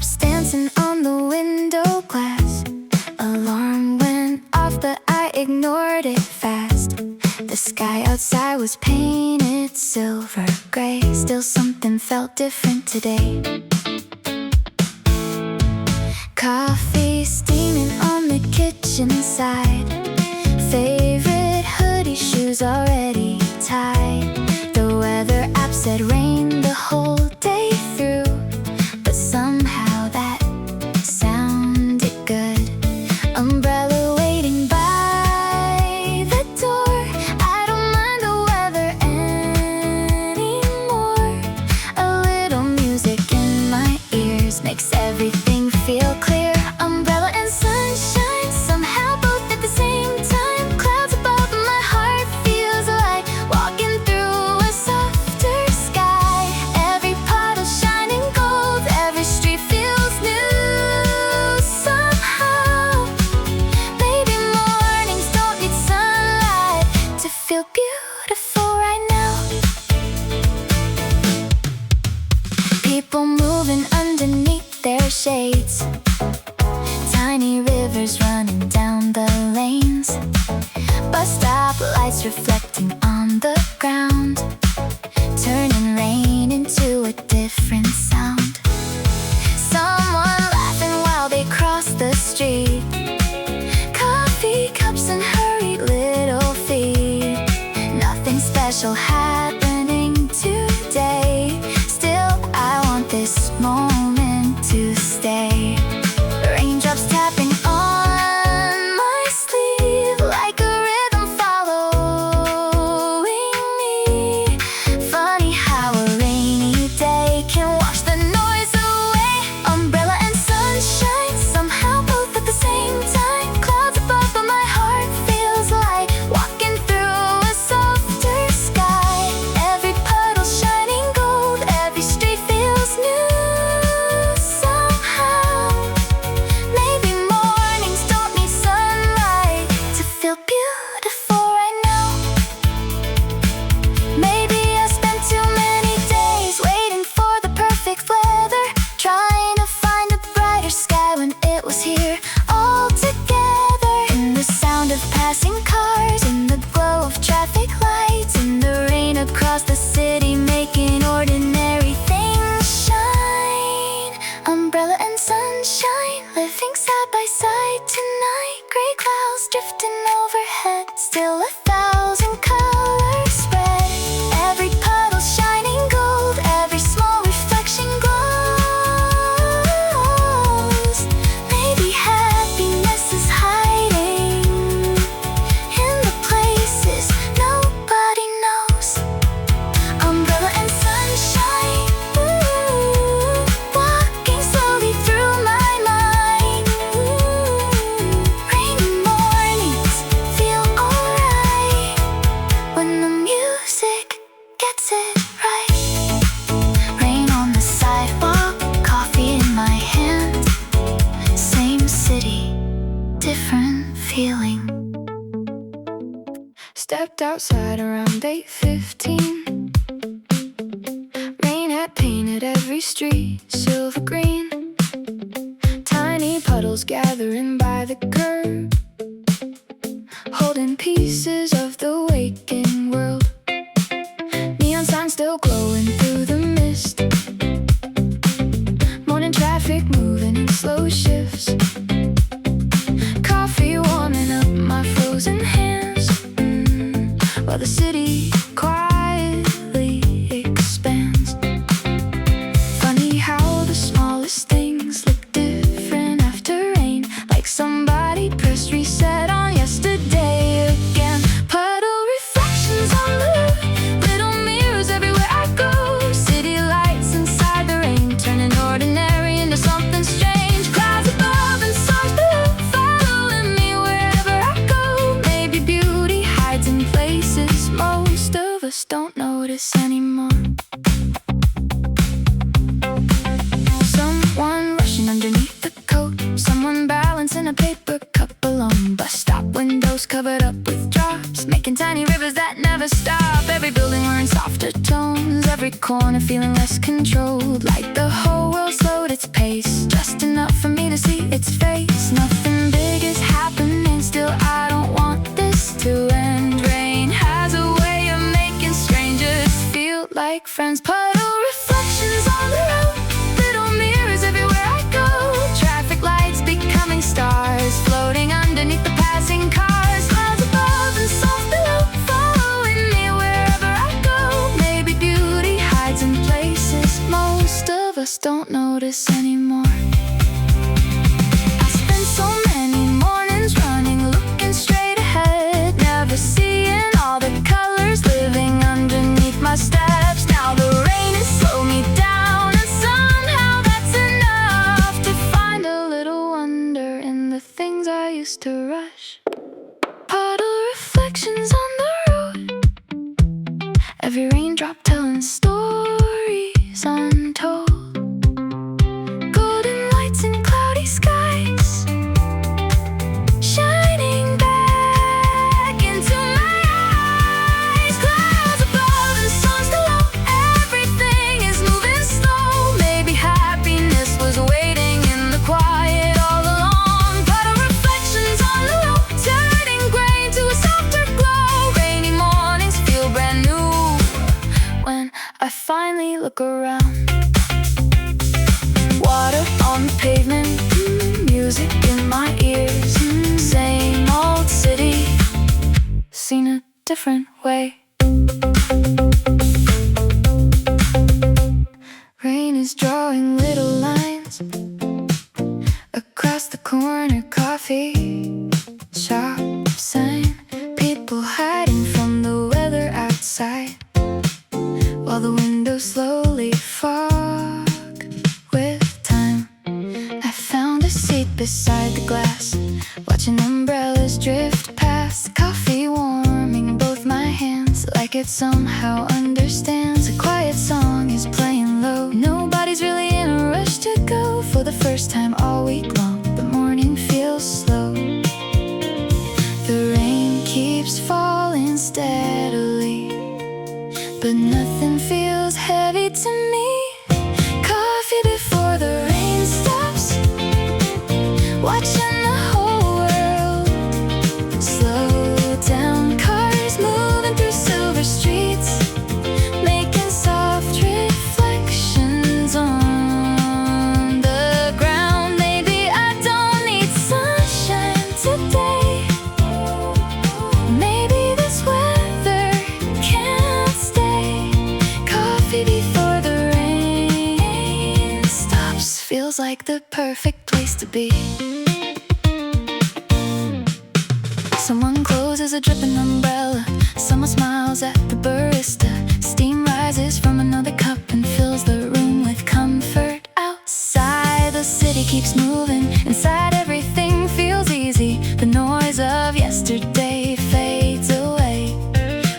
Raindrops dancing on the window glass. Alarm went off but I ignored it fast. The sky outside was painted silver gray. Still something felt different today. Coffee steaming on the kitchen side. Favorite hoodie, shoes already tied. The weather app said rain the whole day through, but somehow that sounded good. Umbrella waiting by the door. I don't mind the weather anymore. A little music in my ears makes everything feel clear. Umbrella and sunshine, somehow both at the same time. Clouds above, my heart feels light. Walking through a softer sky. Every puddle shining gold, every street feels new somehow. Maybe mornings don't need sunlight to feel beautiful right now. People moving underneath their shades. Tiny rivers running down the lanes. Bus stop lights reflecting on the ground, turning rain into a different sound. Someone laughing while they cross the street. Coffee cups and hurried little feet. Nothing special happening today. Still, I want this moment to stay. Raindrops tapping on my sleeve like a rhythm following me. Funny how a rainy day can wash the noise away. Umbrella and sunshine, somehow both at the same time. Clouds above but my heart feels light. Walking through a softer sky. Every puddle shining gold, every street feels new somehow. Maybe mornings don't need sunlight to feel beautiful right now. Maybe I spent too many days waiting for the perfect weather, trying to find a brighter sky when it was here all together. In the sound of passing cars, in the glow of traffic lights, in the rain across the city, making ordinary things shine. Umbrella and sunshine, living side by side tonight. Gray clouds drifting overhead, still 1,000 colors spread. Every puddle shining gold, every small reflection glows. Maybe happiness is hiding in the places nobody knows. Umbrella and sunshine, ooh, walking slowly through my mind. Rainy mornings feel alright when the music gets it right. Rain on the sidewalk, coffee in my hand. Same city, different feeling. Stepped outside around 8:15. Rain had painted every street silver green. Tiny puddles gathering by the curb, holding pieces of the waking world. Neon signs still glowing through the mist. Morning traffic moving in slow shifts. Coffee warming up my frozen hands, while the city quietly expands. Funny how the smallest things look different after rain, like somebody pressed reset on yesterday again. Puddle reflections on the roof, little mirrors everywhere I go. City lights inside the rain, turning ordinary into something strange. Clouds above and stars below, following me wherever I go. Maybe beauty hides in places most of us don't notice anymore. Someone rushing underneath the coat, someone balancing a paper cup alone. Bus stop windows covered up with drops, making tiny rivers that never stop. Every building wearing softer tones, every corner feeling less controlled, like the whole world slowed its pace. just don't notice anymore. I spent so many mornings running, looking straight ahead, never seeing all the colors living underneath my steps. Now the rain has slowed me down, and somehow that's enough to find a little wonder in the things I used to rush. Puddle reflections on the road, every raindrop telling stories untold. Golden lights in cloudy skies, shining back into my eyes. Clouds above and suns below, everything is moving slow. Maybe happiness was waiting in the quiet all along. Puddle reflections on the road, turning gray into a softer glow. Rainy mornings feel brand new when I finally look around. Water on the pavement, music in my ears, same old city, seen a different way. Rain is drawing little lines across the corner coffee shop sign. People hiding from the weather outside, while the windows slowly fog with time. I found a seat beside the glass, watching umbrellas drift past. Coffee warming both my hands, like it somehow understands. A quiet song is playing low, nobody's really in a rush to go. For the first time all week long, the morning feels slow. The rain keeps falling steadily, but nothing feels heavy to me. Coffee before the rain stops, watching the whole world slow down. Cars moving through silver streets, making soft reflections on the ground. Maybe I don't need sunshine today, maybe this weather can't stay. Coffee before the rain stops feels like the perfect place to be. Someone closes a dripping umbrella, someone smiles at the barista. Steam rises from another cup and fills the room with comfort. Outside the city keeps moving, inside everything feels easy. The noise of yesterday fades away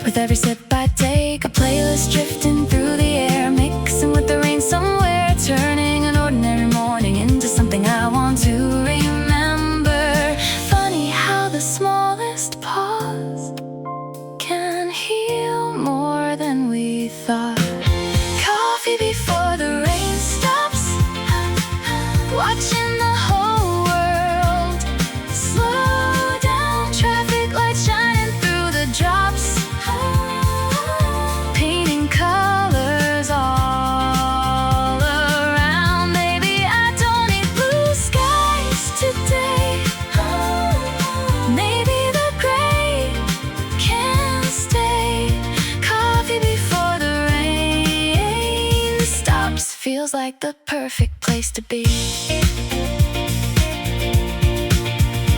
with every sip I take. A playlist drifting through the air, mixing with the rain somewhere, turning an ordinary morning into something I want to remember. Funny how the smallest pause can heal more than we thought. Coffee before the rain stops, watching the whole world slow down. Traffic lights shining through the drops, painting colors all around. Maybe I don't need blue skies today, maybe the gray can stay. Coffee before the rain stops feels like the perfect place to be.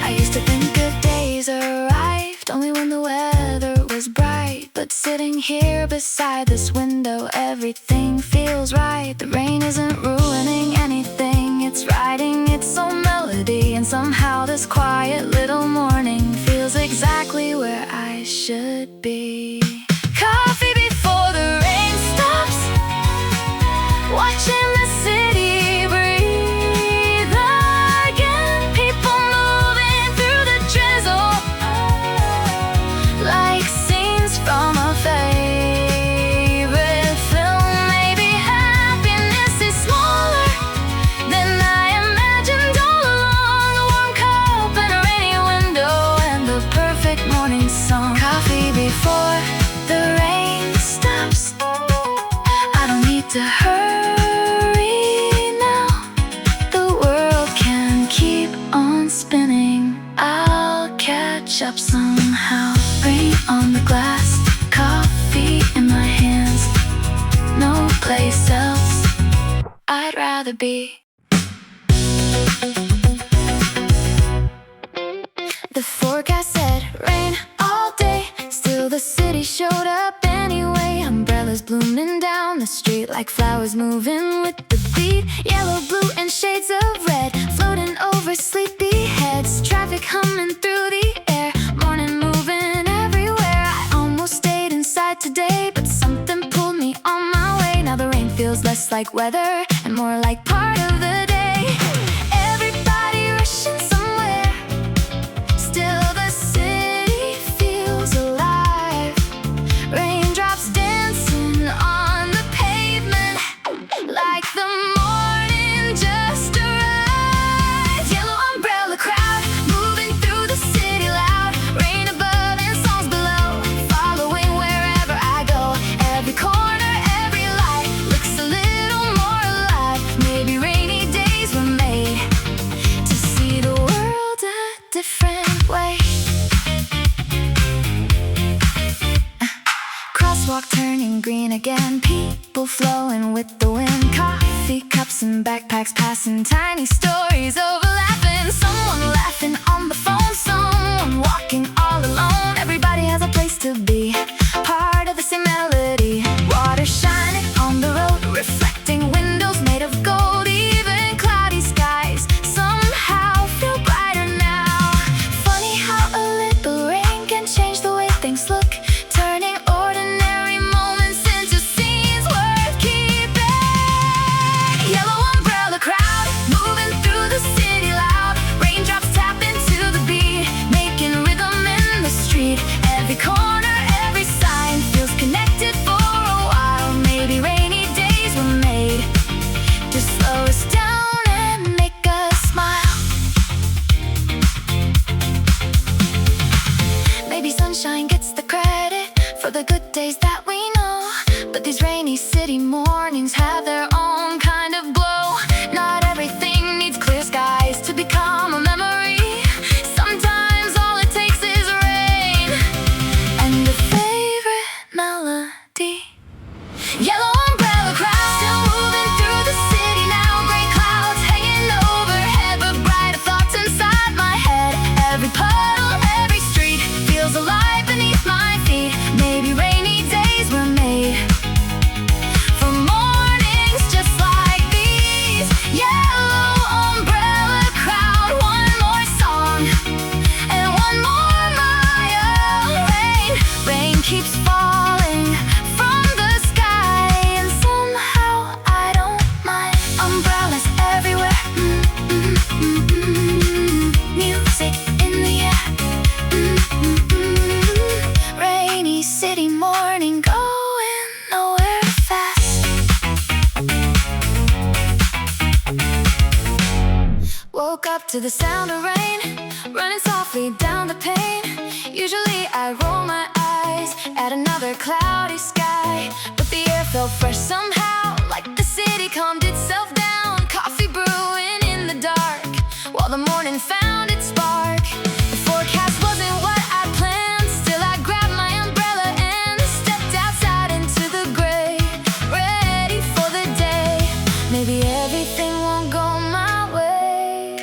I used to think good days arrived only when the weather was bright, but sitting here beside this window, everything feels right. The rain isn't ruining anything, it's writing its own melody, and somehow this quiet little morning feels exactly where I should be. Coffee before the rain stops, watching the city breathe again. People moving through the drizzle, like scenes from a favorite film. Maybe happiness is smaller than I imagined all along. A warm cup and a rainy window and the perfect morning song. Coffee before rather be. The forecast said rain all day, still the city showed up anyway. Umbrellas blooming down the street like flowers moving with the beat. Yellow, blue, and shades of red floating over sleepy heads. Traffic humming through the air, morning moving everywhere. I almost stayed inside today, but something pulled me on my way. Now the rain feels less like weather and more like part of the day. Everybody rushing somewhere, still the city feels alive. Raindrops dancing on the pavement like the morning just arrived. Yellow umbrella crowd moving through the city loud. Rain above and songs below, following wherever I go. Every corner, every light looks a little more alive. Maybe rainy days were made to see the world a different way. Crosswalk turning green again, people flowing with the wind. Coffee cups and backpacks passing, tiny stories overlapping. Someone laughing on the phone, someone walking all alone. Everybody has a place to be, part of the same melody. Water shining on the road, reflecting windows made of gold. Even cloudy skies somehow feel brighter now. Funny how a little rain can change the way things look, turning ordinary moments into scenes worth keeping. Yellow umbrella crowd moving through the city loud. Raindrops tap into the beat, making rhythm in the street. Every corner, every sign feels connected for a while. Maybe rainy days were made to slow us down and make us smile. Maybe sunshine gets the credit for the good days that we know, but these rainy city mornings have their own kind of glow. Not everything needs clear skies to become a memory. Sometimes all it takes is rain and a favorite melody. Yellow umbrella crowd still moving through the city now. Gray clouds hanging overhead, but brighter thoughts inside my head. Every puddle, every street feels alive beneath my feet. Maybe rainy days were made for mornings just like these. Yellow umbrella crowd, one more song and one more mile. Rain keeps falling from the sky, and somehow I don't mind. Umbrellas everywhere, music in the air. Rainy city morning, going nowhere fast. Woke up to the sound of rain running softly down the pane. Usually I roll my eyes at another cloudy sky, but the air felt fresh somehow, like the city calmed itself down. Coffee brewing in the dark while the morning found its spark. The forecast wasn't what I planned, still I grabbed my umbrella and stepped outside into the gray, ready for the day. Maybe everything won't go my way,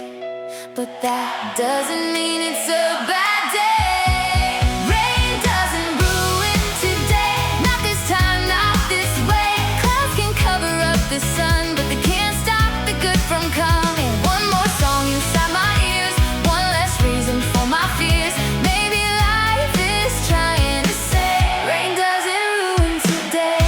but that doesn't mean it's a bad day. Rain doesn't ruin today, not this time, not this way. Clouds can cover up the sun, but they can't stop the good from coming. One more song inside my ears, one less reason for my fears. Maybe life is trying to say rain doesn't ruin today.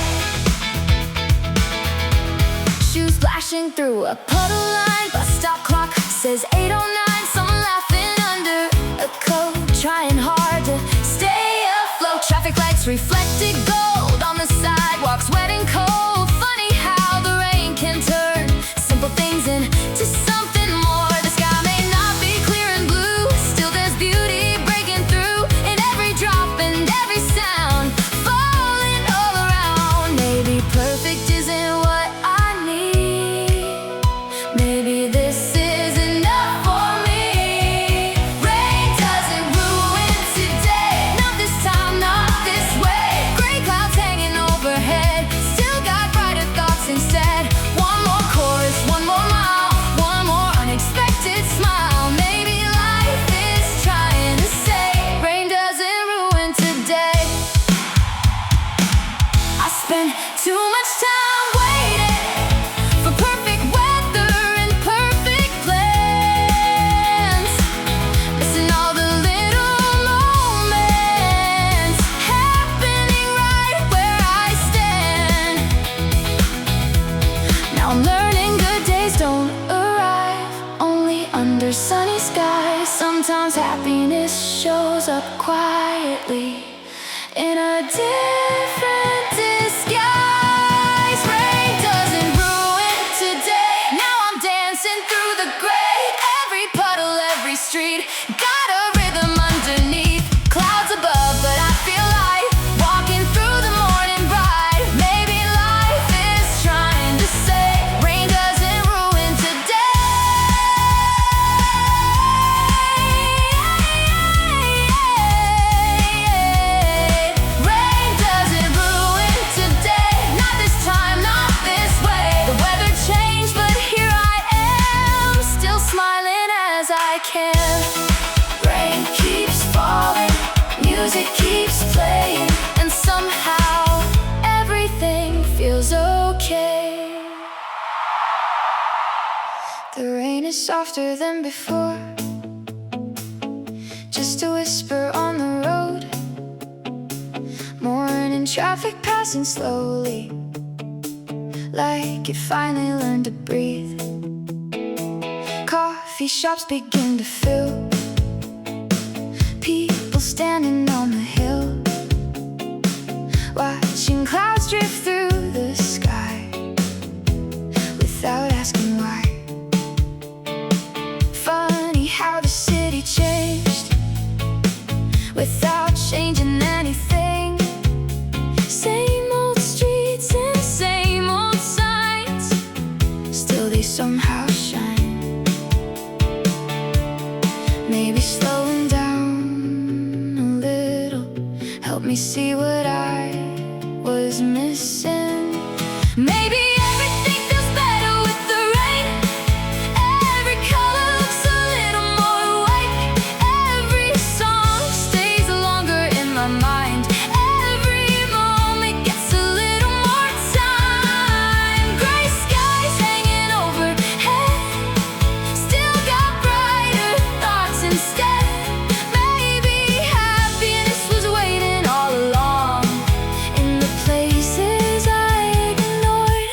Shoes splashing through a puddle line, bus stop clock says 8:09. Someone laughing under a coat, trying hard to stay afloat. Traffic lights reflected gold on the sidewalks, wet and cold. Funny how the rain can turn simple things into something more. The sky may not be clear and blue, still there's beauty breaking through in every drop and every sound, falling all around. Maybe perfect isn't what I need. Maybe this is enough for me. Rain doesn't ruin today, not this time, not this way. Gray clouds happiness shows up quietly in a different disguise. Rain doesn't ruin today. Now I'm dancing through the gray. Every puddle, every street, got a rhythm underneath. Clouds above, but I feel light. Walking through the morning bright. Maybe life is trying to say rain doesn't ruin today. Rain doesn't ruin today. Not this time, not this way. The weather changed, but here I am, still smiling as I can. Rain keeps falling, music keeps playing, and somehow everything feels okay. The rain is softer than before, just a whisper on the road. Morning traffic passing slowly, like it finally learned to breathe. Coffee shops begin to fill, people standing on the hill, watching clouds drift through the sky without asking why. Funny how the city changed without changing anything. Same old streets and same old signs, still they somehow shine. Maybe slowing down a little helped me see what I was missing. Maybe everything feels better with the rain. Every color looks a little more awake. Every song stays longer in my mind. Every moment gets a little more time. Gray skies hanging overhead, still got brighter thoughts instead. Maybe happiness was waiting all along in the places I ignored.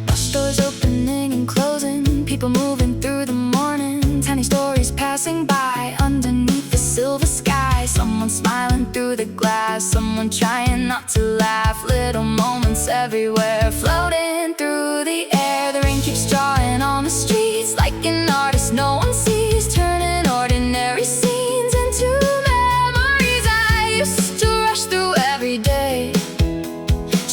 Bus doors opening and closing, people moving through the morning. Tiny stories passing by underneath the silver sky. Someone smiling through the glass, someone trying not to laugh. Little moments everywhere, floating through the air. The rain keeps drawing on the streets like an artist no one sees, turning ordinary scenes into memories I used to rush through every day,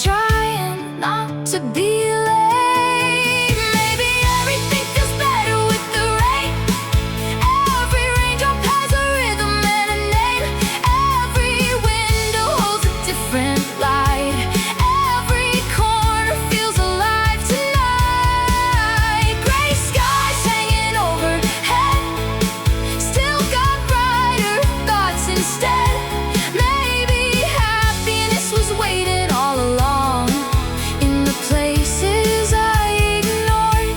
trying not to be late. Maybe everything feels better with the rain. Every raindrop has a rhythm and a name. Every window holds a different light. Every corner feels alive tonight. Gray skies hanging overhead, still got brighter thoughts instead. Maybe happiness was waiting all along in the places I ignored.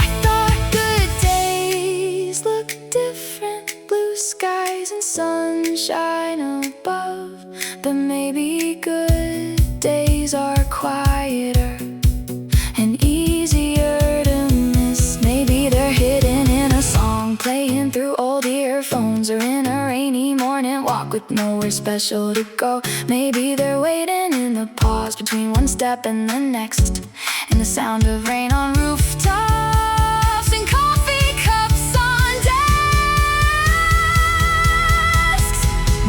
I thought good days looked different, blue skies and sunshine above. But maybe good days are quieter and easier to miss. Maybe they're hidden in a song playing through old earphones, or in a rainy morning walk with nowhere special to go. Maybe they're waiting in the pause between one step and the next, in the sound of rain on rooftops and coffee cups on desks.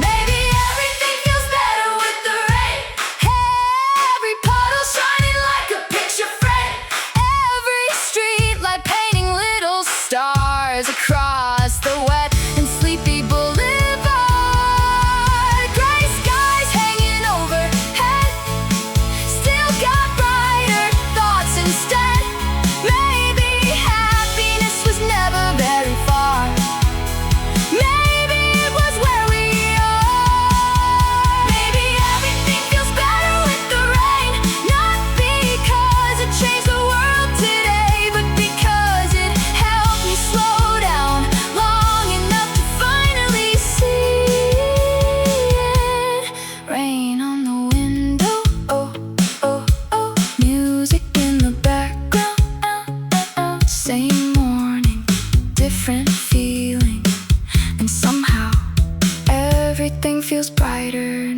Maybe everything feels better with the rain. Every puddle shining like a picture frame. Every street light painting little stars across the wet and sleepy boulevard. Gray skies hanging overhead, still got brighter thoughts instead. Maybe happiness was never very far. Maybe it was where we are. Maybe everything feels better with the rain. Not because it changed the world today, but because it helped me slow down long enough to finally see it. Rain on the window, oh, oh, oh. Music in the background, same morning, different feeling. everything feels brighter